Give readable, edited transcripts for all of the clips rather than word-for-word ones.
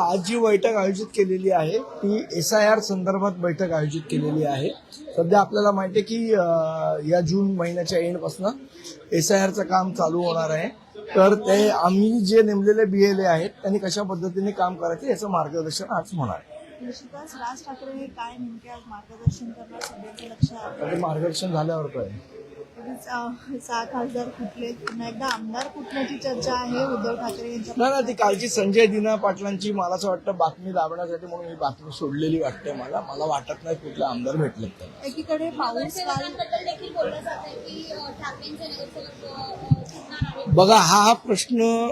आज जी बैठक आयोजित केलेली आहे ती SIR संदर्भात बैठक आयोजित केलेली आहे। सध्या आपल्याला माहिती आहे की या जून महिन्याच्या एंड पासून SIRचं काम चालू होणार आहे। तर ते आम्ही जे नेमलेले BLA आहेत त्यांनी कशा पद्धतीने काम करायचं याचं मार्गदर्शन आज होणार आहे। निश्चितच राज ठाकरे काय नेमके आज मार्गदर्शन करणार सध्याचं लक्ष आहे? मार्गदर्शन झाल्यावर काय 6 खासदार कुठले पुन्हा एकदा आमदार कुठल्याची चर्चा आहे उद्धव ठाकरे यांच्या? नाही ती कालची संजय दिना पाटलांची मला असं वाटतं बातमी दाबण्यासाठी म्हणून ही बातमी सोडलेली वाटते मला वाटत नाही कुठले आमदार भेटले तर। एकीकडे पाऊस देखील बोललं जात आहे की ठाकरेंचे नगरसेवक बघा हा प्रश्न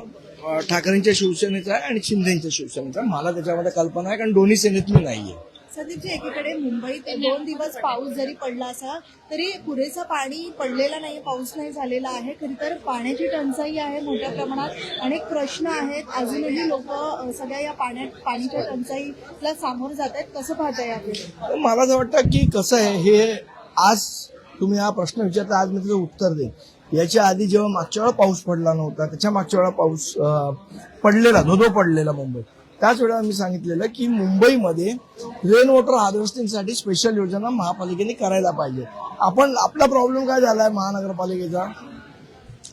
ठाकरेंच्या शिवसेनेचा आहे आणि शिंदेच्या शिवसेनेचा। मला त्याच्यामध्ये कल्पना आहे कारण दोन्ही सेनेतली नाहीये। सध्याची एकीकडे मुंबईत 2 दिवस पाऊस जरी पडला असा तरी पुरेसं पाणी पडलेलं नाही, पाऊस नाही झालेला आहे। खरी तर पाण्याची टंचाई आहे मोठ्या प्रमाणात, अनेक प्रश्न आहेत, अजूनही लोक सगळ्या या पाण्याच्या टंचाईला सामोरं जात आहेत। कसं पाहताय आपण? मला असं वाटतं की कसं आहे हे आज तुम्ही हा प्रश्न विचारता, आज मी त्याचं उत्तर देईन। याच्या आधी जेव्हा मागच्या वेळा पाऊस पडला नव्हता त्याच्या मागच्या वेळा पाऊस पडलेला धोधो पडलेला मुंबईत, त्याच वेळेला मी सांगितलेलं की मुंबईमध्ये रेन वॉटर हार्वेस्टिंगसाठी स्पेशल योजना महापालिकेने करायला पाहिजे। आपला प्रॉब्लेम काय झालाय महानगरपालिकेचा,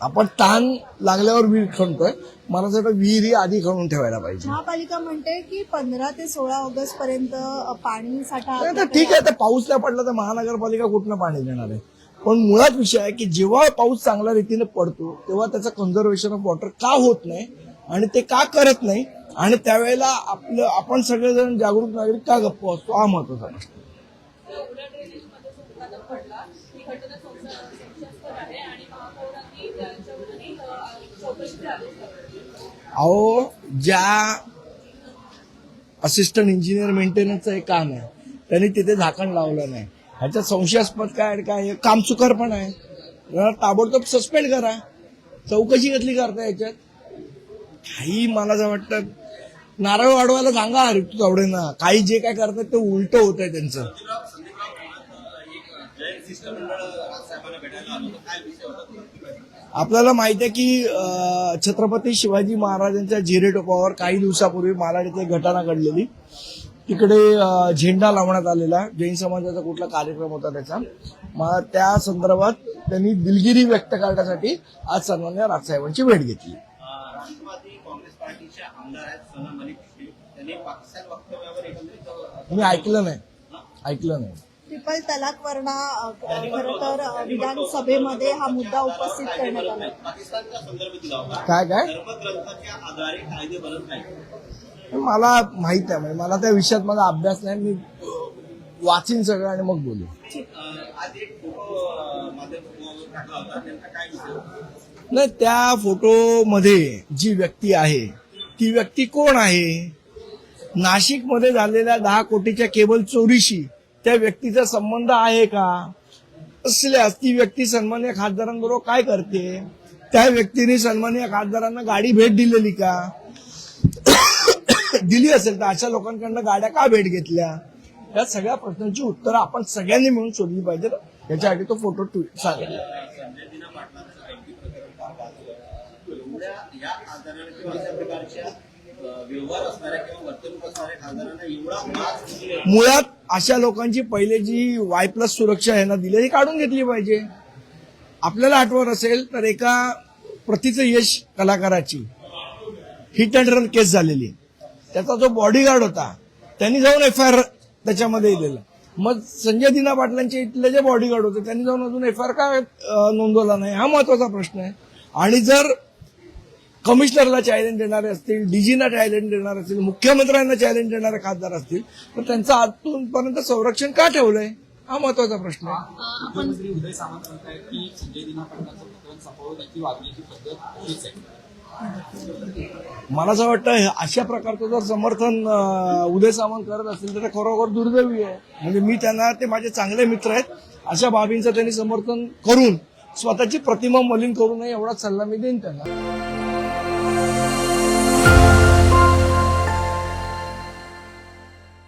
आपण ताण लागल्यावर विहीर खणतोय। मला असं वाटतं विहीर आधी खणून ठेवायला पाहिजे। महापालिका म्हणते की 15 ते 16 ऑगस्ट पर्यंत पाणी साठा ठीक आहे, तर पाऊस नाही पडला तर महानगरपालिका कुठनं पाणी देणार आहे? पण मुळात विषय आहे की जेव्हा पाऊस चांगल्या रीतीने पडतो तेव्हा त्याचं कन्झर्वेशन ऑफ वॉटर का होत नाही आणि ते का करत नाही आणि त्यावेळेला आपण सगळेजण जागरूक नागरिक का गप्प असतो, हा महत्वाचा प्रश्न। अहो ज्या असिस्टंट इंजिनियर मेंटेनन्सचं एक काम आहे त्यांनी तिथे झाकण लावलं नाही, ह्याच्यात संशयास्पद काय कामचुकार पण आहे, ताबडतोब सस्पेंड करा, चौकशी कसली करता याच्यात? काही मला असं वाटतं नारळ वाढवायला सांगा ऋतू तावडे ना, काही जे काय करतात ते उलट होत आहे त्यांचं। आपल्याला माहिती आहे की छत्रपती शिवाजी महाराजांच्या जिरे टोपावर काही दिवसापूर्वी मालाड इथे घटना घडलेली, तिकडे झेंडा लावण्यात आलेला, जैन समाजाचा कुठला कार्यक्रम होता त्याचा, त्या संदर्भात त्यांनी दिलगिरी व्यक्त करण्यासाठी आज सन्माननीय राजसाहेबांची भेट घेतली। मी ऐकलं नाही। ट्रिपल तलाक वरना खरं तर विधानसभेमध्ये हा मुद्दा उपस्थित करण्यात आला। काय मला माहित आहे, म्हणजे मला त्या विषयात माझा अभ्यास नाही, मी वाचीन सगळं आणि मग बोलू। नाही त्या फोटोमध्ये जी व्यक्ती आहे ती व्यक्ती कोण आहे? नाशिकमध्ये झालेल्या 10 कोटीच्या केबल चोरीशी त्या व्यक्तीचा संबंध आहे का? असल्यास ती व्यक्ती सन्माननीय खासदारांबरोबर काय करते? त्या व्यक्तीने सन्माननीय खासदारांना गाडी भेट दिलेली का? दिली असेल तर अशा लोकांकडनं गाड्या का भेट घेतल्या? या सगळ्या प्रश्नांची उत्तरं आपण सगळ्यांनी मिळून शोधली पाहिजे। याच्यासाठी तो फोटो सांगितला। मुळात अशा लोकांची पहिले जी Y+ सुरक्षा यांना दिली ती काढून घेतली पाहिजे। आपल्याला आठवत असेल तर एका प्रतीचं यश कलाकाराची हिट अँड रन केस झालेली, त्याचा जो बॉडीगार्ड होता त्यांनी जाऊन FIR त्याच्यामध्ये दिलेला, मग संजय दिना पाटलांचे इथले जे बॉडीगार्ड होते त्यांनी जाऊन अजून FIR का नोंदवला नाही, हा महत्वाचा प्रश्न आहे। आणि जर कमिशनरला चॅलेंज देणारे असतील, डीजीना चॅलेंज देणारे असतील, मुख्यमंत्र्यांना चॅलेंज देणारे खासदार असतील तर त्यांचं आजपर्यंत संरक्षण का ठेवलंय, हा महत्वाचा प्रश्न आहे। मुख्यमंत्री उदय सामंत म्हणतायत की संजय दिना पाटलांचं प्रकरण संपवून त्याची वागण्याची पद्धत हीच आहे। मला असं वाटतं अशा प्रकारचं जर समर्थन उदय सामंत करत असतील तर ते खरोखर दुर्दैवी आहे। म्हणजे मी त्यांना, ते माझे चांगले मित्र आहेत, अशा बाबींचं त्यांनी समर्थन करून स्वतःची प्रतिमा मलिन करू नये एवढा सल्ला मी देईन त्यांना।